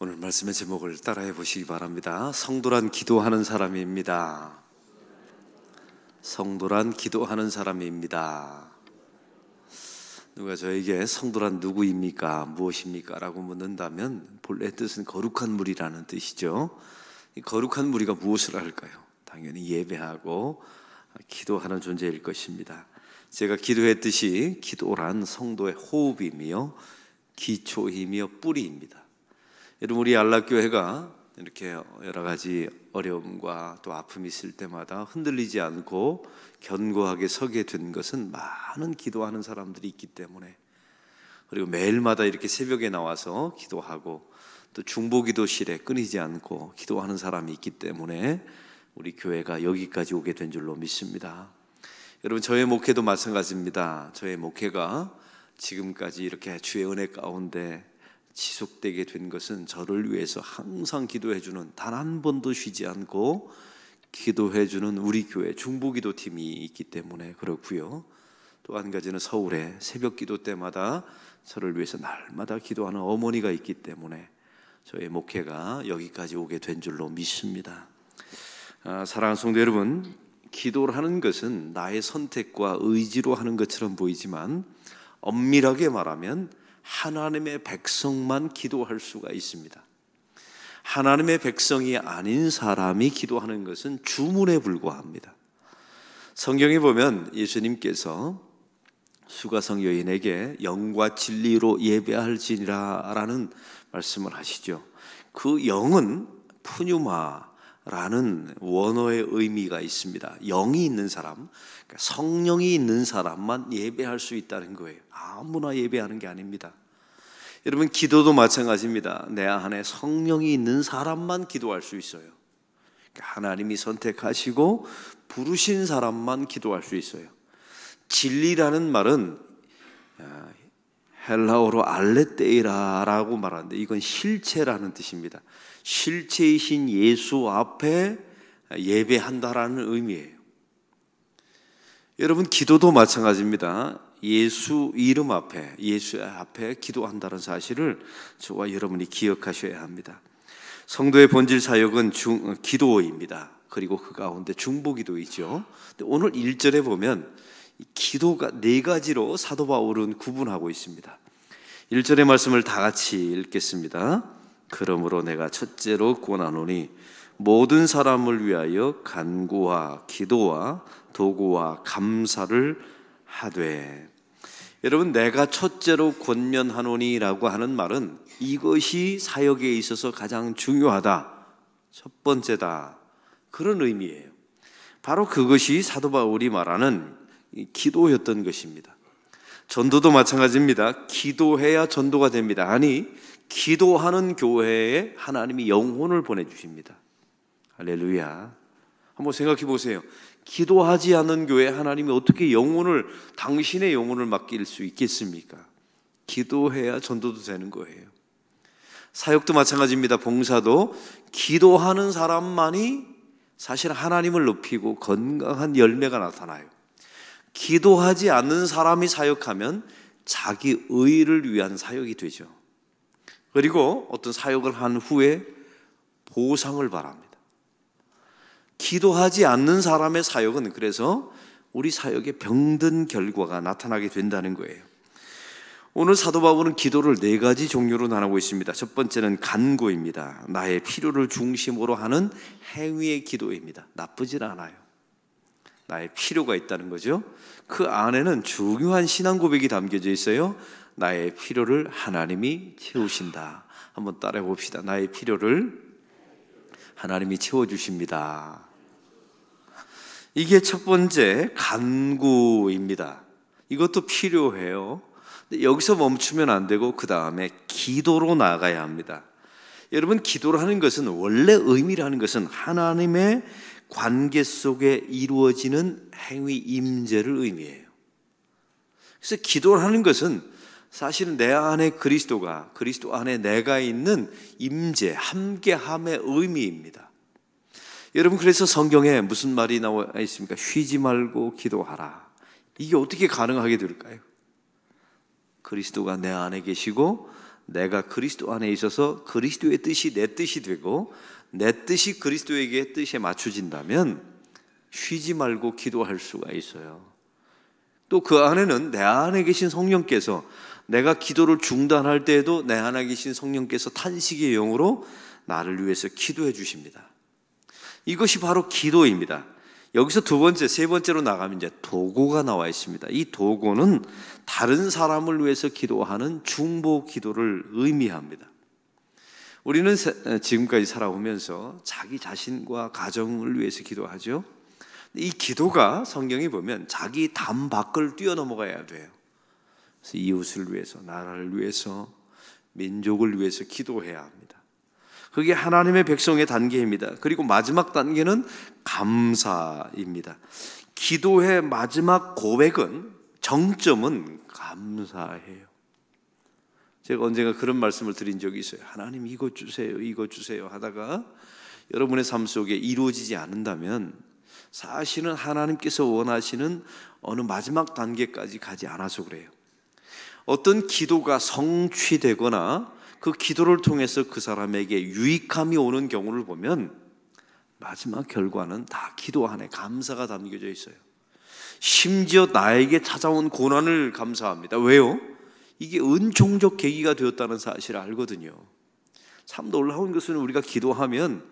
오늘 말씀의 제목을 따라해 보시기 바랍니다. 성도란 기도하는 사람입니다. 성도란 기도하는 사람입니다. 누가 저에게 성도란 누구입니까? 무엇입니까? 라고 묻는다면 본래 뜻은 거룩한 무리라는 뜻이죠. 이 거룩한 무리가 무엇을 할까요? 당연히 예배하고 기도하는 존재일 것입니다. 제가 기도했듯이 기도란 성도의 호흡이며 기초이며 뿌리입니다. 여러분, 우리 안락교회가 이렇게 여러 가지 어려움과 또 아픔이 있을 때마다 흔들리지 않고 견고하게 서게 된 것은 많은 기도하는 사람들이 있기 때문에, 그리고 매일마다 이렇게 새벽에 나와서 기도하고 또 중보기도실에 끊이지 않고 기도하는 사람이 있기 때문에 우리 교회가 여기까지 오게 된 줄로 믿습니다. 여러분, 저의 목회도 마찬가지입니다. 저의 목회가 지금까지 이렇게 주의 은혜 가운데 지속되게 된 것은 저를 위해서 항상 기도해주는, 단 한 번도 쉬지 않고 기도해주는 우리 교회 중보기도팀이 있기 때문에 그렇고요. 또 한 가지는 서울에 새벽 기도 때마다 저를 위해서 날마다 기도하는 어머니가 있기 때문에 저의 목회가 여기까지 오게 된 줄로 믿습니다. 사랑하는 성도 여러분, 기도를 하는 것은 나의 선택과 의지로 하는 것처럼 보이지만 엄밀하게 말하면 하나님의 백성만 기도할 수가 있습니다. 하나님의 백성이 아닌 사람이 기도하는 것은 주문에 불과합니다. 성경에 보면 예수님께서 수가성 여인에게 영과 진리로 예배할지니라 라는 말씀을 하시죠. 그 영은 푸뉴마라는 원어의 의미가 있습니다. 영이 있는 사람, 그러니까 성령이 있는 사람만 예배할 수 있다는 거예요. 아무나 예배하는 게 아닙니다. 여러분, 기도도 마찬가지입니다. 내 안에 성령이 있는 사람만 기도할 수 있어요. 그러니까 하나님이 선택하시고 부르신 사람만 기도할 수 있어요. 진리라는 말은 헬라어로 알레테이라라고 말하는데 이건 실체라는 뜻입니다. 실체이신 예수 앞에 예배한다라는 의미예요. 여러분, 기도도 마찬가지입니다. 예수 이름 앞에, 예수 앞에 기도한다는 사실을 저와 여러분이 기억하셔야 합니다. 성도의 본질 사역은 기도입니다. 그리고 그 가운데 중보기도이죠. 오늘 1절에 보면 기도가 네 가지로 사도 바울은 구분하고 있습니다. 1절의 말씀을 다 같이 읽겠습니다. 그러므로 내가 첫째로 권하노니 모든 사람을 위하여 간구와 기도와 도구와 감사를 하되. 여러분, 내가 첫째로 권면하노니라고 하는 말은 이것이 사역에 있어서 가장 중요하다, 첫 번째다, 그런 의미예요. 바로 그것이 사도 바울이 말하는 기도였던 것입니다. 전도도 마찬가지입니다. 기도해야 전도가 됩니다. 아니, 기도하는 교회에 하나님이 영혼을 보내주십니다. 할렐루야. 한번 생각해 보세요. 기도하지 않는 교회에 하나님이 어떻게 당신의 영혼을 맡길 수 있겠습니까? 기도해야 전도도 되는 거예요. 사역도 마찬가지입니다. 봉사도 기도하는 사람만이 사실 하나님을 높이고 건강한 열매가 나타나요. 기도하지 않는 사람이 사역하면 자기 의를 위한 사역이 되죠. 그리고 어떤 사역을 한 후에 보상을 바랍니다. 기도하지 않는 사람의 사역은 그래서 우리 사역에 병든 결과가 나타나게 된다는 거예요. 오늘 사도 바울은 기도를 네 가지 종류로 나누고 있습니다. 첫 번째는 간구입니다. 나의 필요를 중심으로 하는 행위의 기도입니다. 나쁘질 않아요. 나의 필요가 있다는 거죠. 그 안에는 중요한 신앙 고백이 담겨져 있어요. 나의 필요를 하나님이 채우신다. 한번 따라해 봅시다. 나의 필요를 하나님이 채워주십니다. 이게 첫 번째 간구입니다. 이것도 필요해요. 근데 여기서 멈추면 안 되고 그 다음에 기도로 나가야 합니다. 여러분, 기도를 하는 것은, 원래 의미라는 것은 하나님의 관계 속에 이루어지는 행위 임재를 의미해요. 그래서 기도를 하는 것은 사실은 내 안에 그리스도 안에 내가 있는 임재, 함께함의 의미입니다. 여러분, 그래서 성경에 무슨 말이 나와 있습니까? 쉬지 말고 기도하라. 이게 어떻게 가능하게 될까요? 그리스도가 내 안에 계시고 내가 그리스도 안에 있어서 그리스도의 뜻이 내 뜻이 되고 내 뜻이 그리스도에게 뜻에 맞춰진다면 쉬지 말고 기도할 수가 있어요. 또 그 안에는 내 안에 계신 성령께서 내가 기도를 중단할 때에도 내 안에 계신 성령께서 탄식의 영으로 나를 위해서 기도해 주십니다. 이것이 바로 기도입니다. 여기서 두 번째, 세 번째로 나가면 이제 도고가 나와 있습니다. 이 도고는 다른 사람을 위해서 기도하는 중보 기도를 의미합니다. 우리는 지금까지 살아오면서 자기 자신과 가정을 위해서 기도하죠. 이 기도가 성경에 보면 자기 담 밖을 뛰어넘어가야 돼요. 그래서 이웃을 위해서, 나라를 위해서, 민족을 위해서 기도해야 합니다. 그게 하나님의 백성의 단계입니다. 그리고 마지막 단계는 감사입니다. 기도의 마지막 고백은, 정점은 감사해요. 제가 언젠가 그런 말씀을 드린 적이 있어요. 하나님 이것 주세요, 이것 주세요 하다가 여러분의 삶 속에 이루어지지 않는다면 사실은 하나님께서 원하시는 어느 마지막 단계까지 가지 않아서 그래요. 어떤 기도가 성취되거나 그 기도를 통해서 그 사람에게 유익함이 오는 경우를 보면 마지막 결과는 다 기도 안에 감사가 담겨져 있어요. 심지어 나에게 찾아온 고난을 감사합니다. 왜요? 이게 은총적 계기가 되었다는 사실을 알거든요. 참 놀라운 것은 우리가 기도하면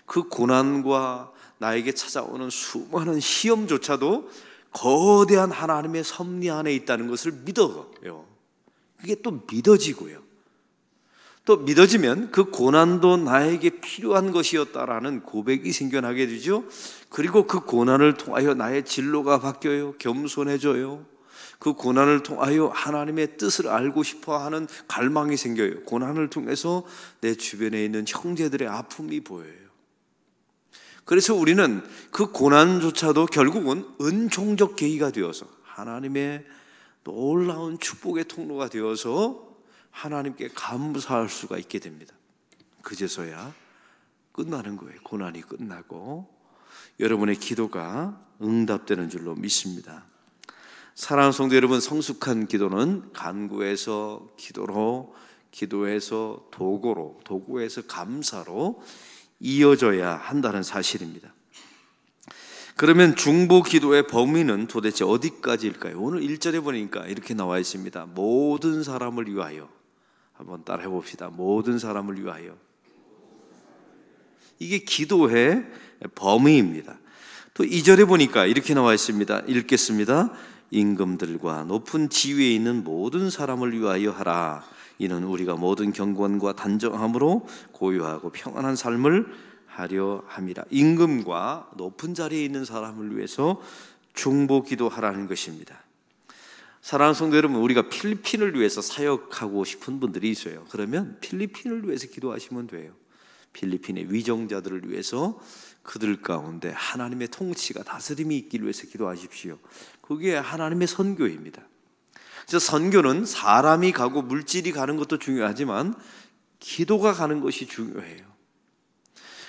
그 고난과 나에게 찾아오는 수많은 시험조차도 거대한 하나님의 섭리 안에 있다는 것을 믿어요. 그게 또 믿어지고요. 또 믿어지면 그 고난도 나에게 필요한 것이었다라는 고백이 생겨나게 되죠. 그리고 그 고난을 통하여 나의 진로가 바뀌어요. 겸손해져요. 그 고난을 통하여 하나님의 뜻을 알고 싶어하는 갈망이 생겨요. 고난을 통해서 내 주변에 있는 형제들의 아픔이 보여요. 그래서 우리는 그 고난조차도 결국은 은총적 계기가 되어서 하나님의 놀라운 축복의 통로가 되어서 하나님께 감사할 수가 있게 됩니다. 그제서야 끝나는 거예요. 고난이 끝나고 여러분의 기도가 응답되는 줄로 믿습니다. 사랑하는 성도 여러분, 성숙한 기도는 간구에서 기도로, 기도에서 도고로, 도구에서 감사로 이어져야 한다는 사실입니다. 그러면 중보 기도의 범위는 도대체 어디까지일까요? 오늘 1절에 보니까 이렇게 나와 있습니다. 모든 사람을 위하여. 한번 따라해 봅시다. 모든 사람을 위하여. 이게 기도의 범위입니다. 또 2절에 보니까 이렇게 나와 있습니다. 읽겠습니다. 임금들과 높은 지위에 있는 모든 사람을 위하여 하라. 이는 우리가 모든 경건과 단정함으로 고요하고 평안한 삶을 하려 함이라. 임금과 높은 자리에 있는 사람을 위해서 중보 기도하라는 것입니다. 사랑하는 성도 여러분, 우리가 필리핀을 위해서 사역하고 싶은 분들이 있어요. 그러면 필리핀을 위해서 기도하시면 돼요. 필리핀의 위정자들을 위해서 그들 가운데 하나님의 통치가, 다스림이 있기를 위해서 기도하십시오. 그게 하나님의 선교입니다. 그래서 선교는 사람이 가고 물질이 가는 것도 중요하지만 기도가 가는 것이 중요해요.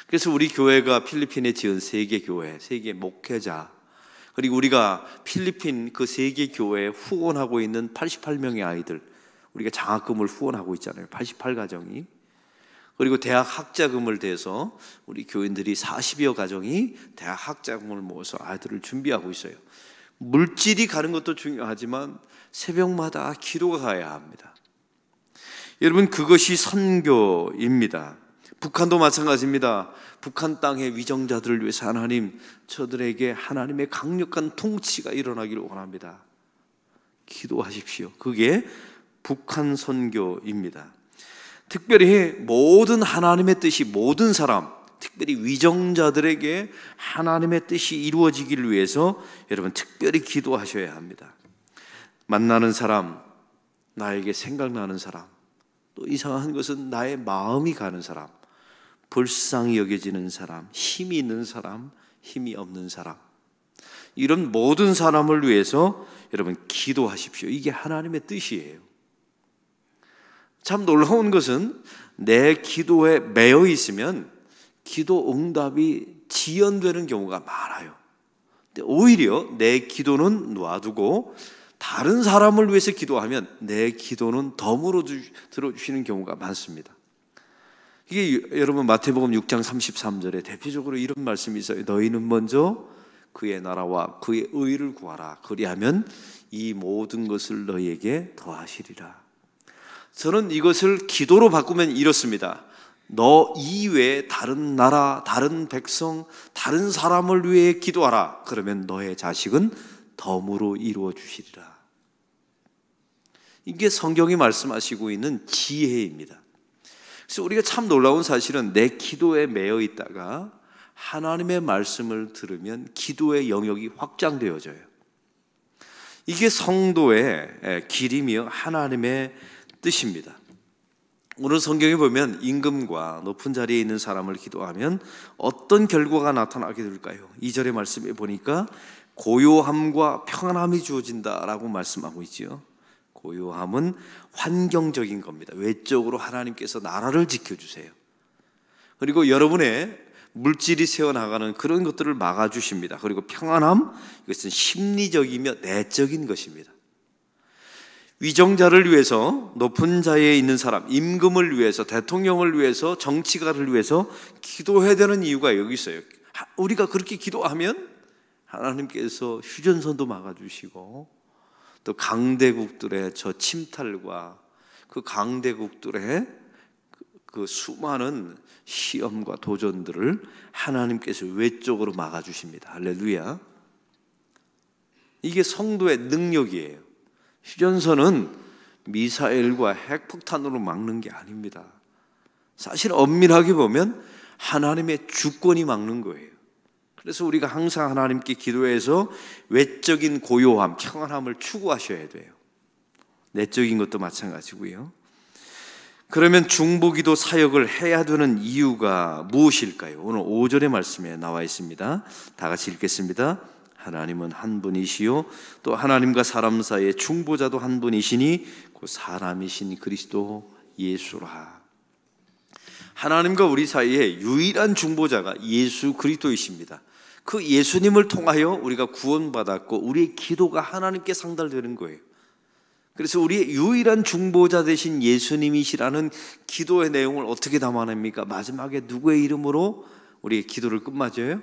그래서 우리 교회가 필리핀에 지은 세계 교회, 세계 목회자, 그리고 우리가 필리핀 그 세계 교회에 후원하고 있는 88명의 아이들, 우리가 장학금을 후원하고 있잖아요. 88가정이. 그리고 대학 학자금을 대서 우리 교인들이 40여 가정이 대학 학자금을 모아서 아이들을 준비하고 있어요. 물질이 가는 것도 중요하지만 새벽마다 기도가 가야 합니다. 여러분, 그것이 선교입니다. 북한도 마찬가지입니다. 북한 땅의 위정자들을 위해서 하나님, 저들에게 하나님의 강력한 통치가 일어나기를 원합니다. 기도하십시오. 그게 북한 선교입니다. 특별히 모든 하나님의 뜻이, 모든 사람, 특별히 위정자들에게 하나님의 뜻이 이루어지기를 위해서 여러분 특별히 기도하셔야 합니다. 만나는 사람, 나에게 생각나는 사람, 또 이상한 것은 나의 마음이 가는 사람, 불쌍히 여겨지는 사람, 힘이 있는 사람, 힘이 없는 사람, 이런 모든 사람을 위해서 여러분 기도하십시오. 이게 하나님의 뜻이에요. 참 놀라운 것은 내 기도에 매여 있으면 기도 응답이 지연되는 경우가 많아요. 근데 오히려 내 기도는 놔두고 다른 사람을 위해서 기도하면 내 기도는 덤으로 들어주시는 경우가 많습니다. 이게 여러분 마태복음 6장 33절에 대표적으로 이런 말씀이 있어요. 너희는 먼저 그의 나라와 그의 의를 구하라. 그리하면 이 모든 것을 너희에게 더하시리라. 저는 이것을 기도로 바꾸면 이렇습니다. 너 이외에 다른 나라, 다른 백성, 다른 사람을 위해 기도하라. 그러면 너의 자식은 덤으로 이루어 주시리라. 이게 성경이 말씀하시고 있는 지혜입니다. 그래서 우리가 참 놀라운 사실은 내 기도에 매여 있다가 하나님의 말씀을 들으면 기도의 영역이 확장되어져요. 이게 성도의 길이며 하나님의 뜻입니다. 오늘 성경에 보면 임금과 높은 자리에 있는 사람을 기도하면 어떤 결과가 나타나게 될까요? 2절의 말씀에 보니까 고요함과 평안함이 주어진다라고 말씀하고 있지요. 고요함은 환경적인 겁니다. 외적으로 하나님께서 나라를 지켜주세요. 그리고 여러분의 물질이 새어나가는 그런 것들을 막아주십니다. 그리고 평안함, 이것은 심리적이며 내적인 것입니다. 위정자를 위해서, 높은 자리에 있는 사람, 임금을 위해서, 대통령을 위해서, 정치가를 위해서 기도해야 되는 이유가 여기 있어요. 우리가 그렇게 기도하면 하나님께서 휴전선도 막아주시고 또 강대국들의 저 침탈과 그 강대국들의 그 수많은 시험과 도전들을 하나님께서 외적으로 막아주십니다. 할렐루야. 이게 성도의 능력이에요. 휴전선은 미사일과 핵폭탄으로 막는 게 아닙니다. 사실 엄밀하게 보면 하나님의 주권이 막는 거예요. 그래서 우리가 항상 하나님께 기도해서 외적인 고요함, 평안함을 추구하셔야 돼요. 내적인 것도 마찬가지고요. 그러면 중보기도 사역을 해야 되는 이유가 무엇일까요? 오늘 5절의 말씀에 나와 있습니다. 다 같이 읽겠습니다. 하나님은 한 분이시요 또 하나님과 사람 사이의 중보자도 한 분이시니 그 사람이신 그리스도 예수라. 하나님과 우리 사이에 유일한 중보자가 예수 그리스도이십니다. 그 예수님을 통하여 우리가 구원받았고 우리의 기도가 하나님께 상달되는 거예요. 그래서 우리의 유일한 중보자 되신 예수님이시라는 기도의 내용을 어떻게 담아냅니까? 마지막에 누구의 이름으로 우리의 기도를 끝마쳐요?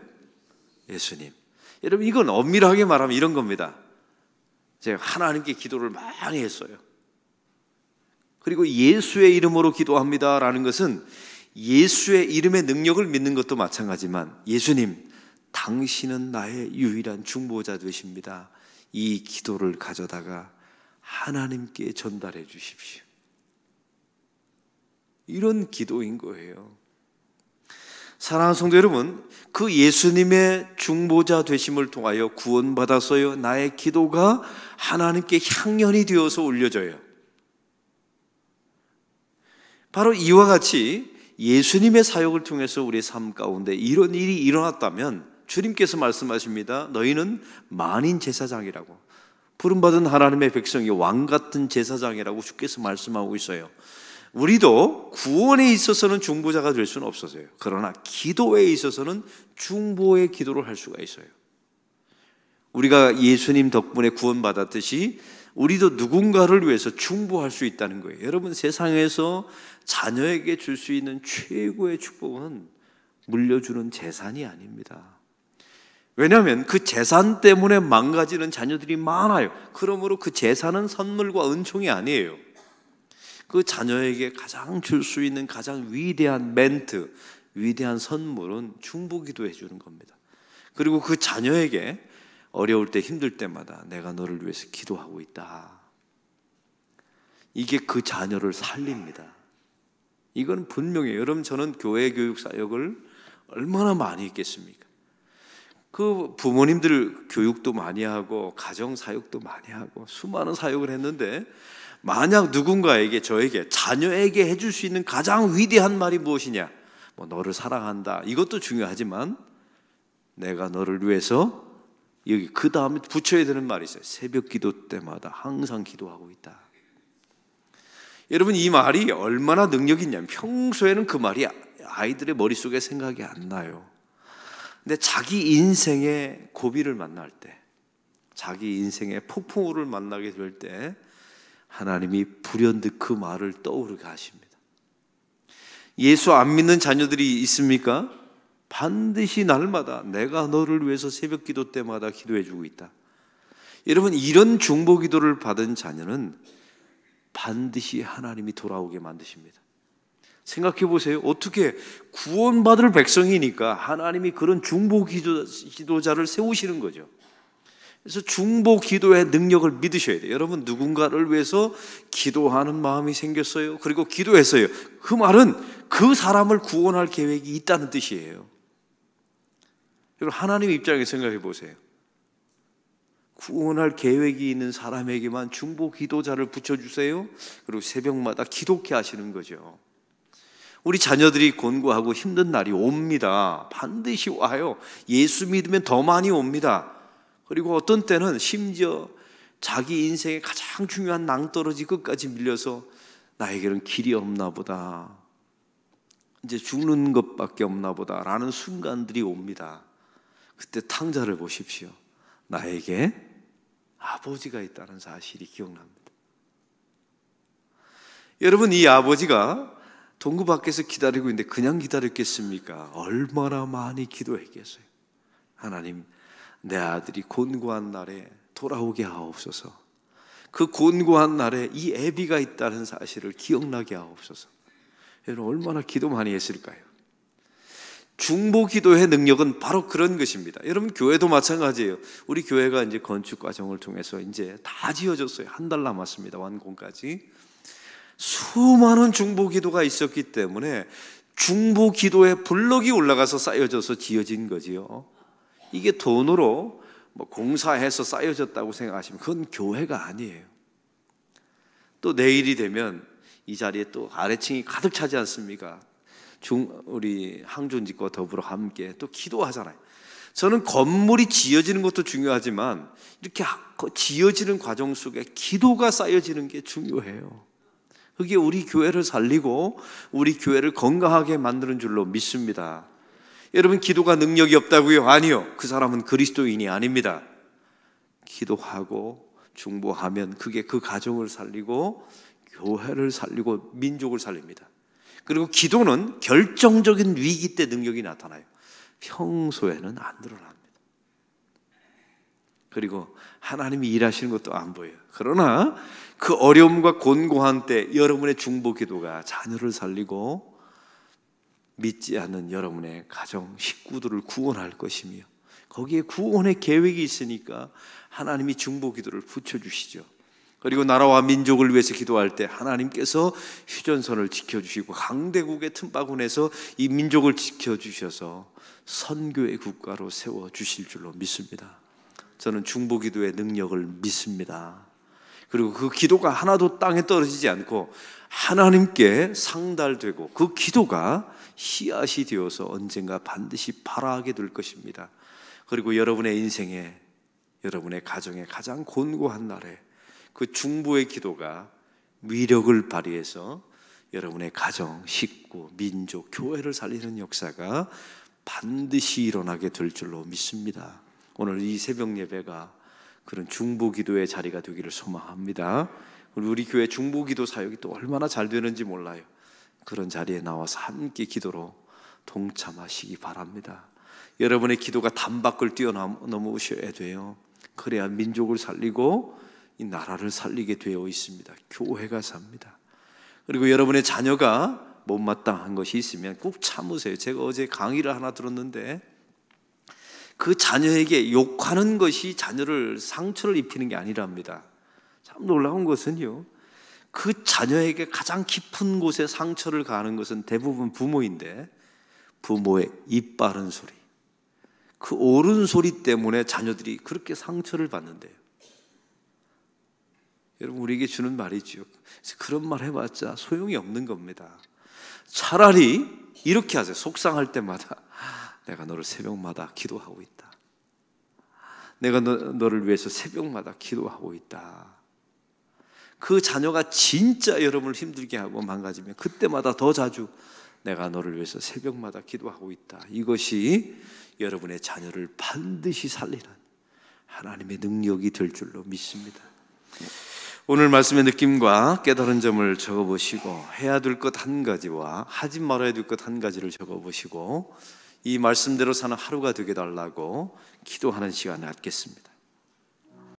예수님. 여러분, 이건 엄밀하게 말하면 이런 겁니다. 제가 하나님께 기도를 많이 했어요. 그리고 예수의 이름으로 기도합니다라는 것은 예수의 이름의 능력을 믿는 것도 마찬가지지만, 예수님, 당신은 나의 유일한 중보자 되십니다. 이 기도를 가져다가 하나님께 전달해 주십시오. 이런 기도인 거예요. 사랑하는 성도 여러분, 그 예수님의 중보자 되심을 통하여 구원받아서요, 나의 기도가 하나님께 향연이 되어서 올려져요. 바로 이와 같이 예수님의 사역을 통해서 우리의 삶 가운데 이런 일이 일어났다면 주님께서 말씀하십니다. 너희는 만인 제사장이라고, 부름받은 하나님의 백성이 왕같은 제사장이라고 주께서 말씀하고 있어요. 우리도 구원에 있어서는 중보자가 될 수는 없어서요. 그러나 기도에 있어서는 중보의 기도를 할 수가 있어요. 우리가 예수님 덕분에 구원받았듯이 우리도 누군가를 위해서 중보할 수 있다는 거예요. 여러분, 세상에서 자녀에게 줄 수 있는 최고의 축복은 물려주는 재산이 아닙니다. 왜냐하면 그 재산 때문에 망가지는 자녀들이 많아요. 그러므로 그 재산은 선물과 은총이 아니에요. 그 자녀에게 가장 줄 수 있는 가장 위대한 멘트, 위대한 선물은 중보기도해 주는 겁니다. 그리고 그 자녀에게 어려울 때, 힘들 때마다 내가 너를 위해서 기도하고 있다. 이게 그 자녀를 살립니다. 이건 분명히, 여러분, 저는 교회 교육 사역을 얼마나 많이 했겠습니까? 그 부모님들 교육도 많이 하고 가정 사역도 많이 하고 수많은 사역을 했는데, 만약 누군가에게, 저에게, 자녀에게 해줄 수 있는 가장 위대한 말이 무엇이냐? 뭐 너를 사랑한다, 이것도 중요하지만 내가 너를 위해서, 여기 그 다음에 붙여야 되는 말이 있어요. 새벽 기도 때마다 항상 기도하고 있다. 여러분, 이 말이 얼마나 능력이 있냐면, 평소에는 그 말이 아이들의 머릿속에 생각이 안 나요. 근데 자기 인생의 고비를 만날 때, 자기 인생의 폭풍우를 만나게 될 때 하나님이 불현듯 그 말을 떠오르게 하십니다. 예수 안 믿는 자녀들이 있습니까? 반드시 날마다 내가 너를 위해서 새벽 기도 때마다 기도해 주고 있다. 여러분, 이런 중보 기도를 받은 자녀는 반드시 하나님이 돌아오게 만드십니다. 생각해 보세요. 어떻게 구원받을 백성이니까 하나님이 그런 중보 기도자를 세우시는 거죠. 그래서 중보 기도의 능력을 믿으셔야 돼요. 여러분, 누군가를 위해서 기도하는 마음이 생겼어요. 그리고 기도했어요. 그 말은 그 사람을 구원할 계획이 있다는 뜻이에요. 여러분, 하나님 입장에서 생각해 보세요. 구원할 계획이 있는 사람에게만 중보 기도자를 붙여주세요. 그리고 새벽마다 기도케 하시는 거죠. 우리 자녀들이 곤고하고 힘든 날이 옵니다. 반드시 와요. 예수 믿으면 더 많이 옵니다. 그리고 어떤 때는 심지어 자기 인생의 가장 중요한 낭떠러지 끝까지 밀려서 나에게는 길이 없나 보다, 이제 죽는 것밖에 없나 보다 라는 순간들이 옵니다. 그때 탕자를 보십시오. 나에게 아버지가 있다는 사실이 기억납니다. 여러분, 이 아버지가 동구 밖에서 기다리고 있는데 그냥 기다렸겠습니까? 얼마나 많이 기도했겠어요. 하나님, 내 아들이 곤고한 날에 돌아오게 하옵소서. 그 곤고한 날에 이 애비가 있다는 사실을 기억나게 하옵소서. 여러분, 얼마나 기도 많이 했을까요? 중보 기도의 능력은 바로 그런 것입니다. 여러분, 교회도 마찬가지예요. 우리 교회가 이제 건축 과정을 통해서 이제 다 지어졌어요. 한 달 남았습니다. 완공까지. 수많은 중보 기도가 있었기 때문에 중보 기도의 블럭이 올라가서 쌓여져서 지어진 거지요. 이게 돈으로 공사해서 쌓여졌다고 생각하시면 그건 교회가 아니에요. 또 내일이 되면 이 자리에 또 아래층이 가득 차지 않습니까? 우리 항존직과 더불어 함께 또 기도하잖아요. 저는 건물이 지어지는 것도 중요하지만 이렇게 지어지는 과정 속에 기도가 쌓여지는 게 중요해요. 그게 우리 교회를 살리고 우리 교회를 건강하게 만드는 줄로 믿습니다. 여러분, 기도가 능력이 없다고요? 아니요. 그 사람은 그리스도인이 아닙니다. 기도하고 중보하면 그게 그 가정을 살리고 교회를 살리고 민족을 살립니다. 그리고 기도는 결정적인 위기 때 능력이 나타나요. 평소에는 안 드러납니다. 그리고 하나님이 일하시는 것도 안 보여요. 그러나 그 어려움과 곤고한 때 여러분의 중보 기도가 자녀를 살리고 믿지 않는 여러분의 가정, 식구들을 구원할 것이며 거기에 구원의 계획이 있으니까 하나님이 중보 기도를 붙여주시죠. 그리고 나라와 민족을 위해서 기도할 때 하나님께서 휴전선을 지켜주시고 강대국의 틈바구니에서 이 민족을 지켜주셔서 선교의 국가로 세워주실 줄로 믿습니다. 저는 중보 기도의 능력을 믿습니다. 그리고 그 기도가 하나도 땅에 떨어지지 않고 하나님께 상달되고 그 기도가 씨앗이 되어서 언젠가 반드시 발아하게 될 것입니다. 그리고 여러분의 인생에, 여러분의 가정에 가장 곤고한 날에 그 중보의 기도가 위력을 발휘해서 여러분의 가정, 식구, 민족, 교회를 살리는 역사가 반드시 일어나게 될 줄로 믿습니다. 오늘 이 새벽 예배가 그런 중보 기도의 자리가 되기를 소망합니다. 우리 교회 중보 기도 사역이 또 얼마나 잘 되는지 몰라요. 그런 자리에 나와서 함께 기도로 동참하시기 바랍니다. 여러분의 기도가 단박을 뛰어넘으셔야 돼요. 그래야 민족을 살리고 이 나라를 살리게 되어 있습니다. 교회가 삽니다. 그리고 여러분의 자녀가 못마땅한 것이 있으면 꼭 참으세요. 제가 어제 강의를 하나 들었는데 그 자녀에게 욕하는 것이 자녀를 상처를 입히는 게 아니랍니다. 참 놀라운 것은요, 그 자녀에게 가장 깊은 곳에 상처를 가하는 것은 대부분 부모인데 부모의 입 바른 소리, 그 옳은 소리 때문에 자녀들이 그렇게 상처를 받는데요. 여러분, 우리에게 주는 말이죠. 그런 말 해봤자 소용이 없는 겁니다. 차라리 이렇게 하세요. 속상할 때마다 내가 너를 새벽마다 기도하고 있다. 내가 너를 위해서 새벽마다 기도하고 있다. 그 자녀가 진짜 여러분을 힘들게 하고 망가지면 그때마다 더 자주 내가 너를 위해서 새벽마다 기도하고 있다. 이것이 여러분의 자녀를 반드시 살리는, 하나님의 능력이 될 줄로 믿습니다. 오늘 말씀의 느낌과 깨달은 점을 적어보시고 해야 될 것 한 가지와 하지 말아야 될 것 한 가지를 적어보시고 이 말씀대로 사는 하루가 되게 달라고 기도하는 시간을 갖겠습니다.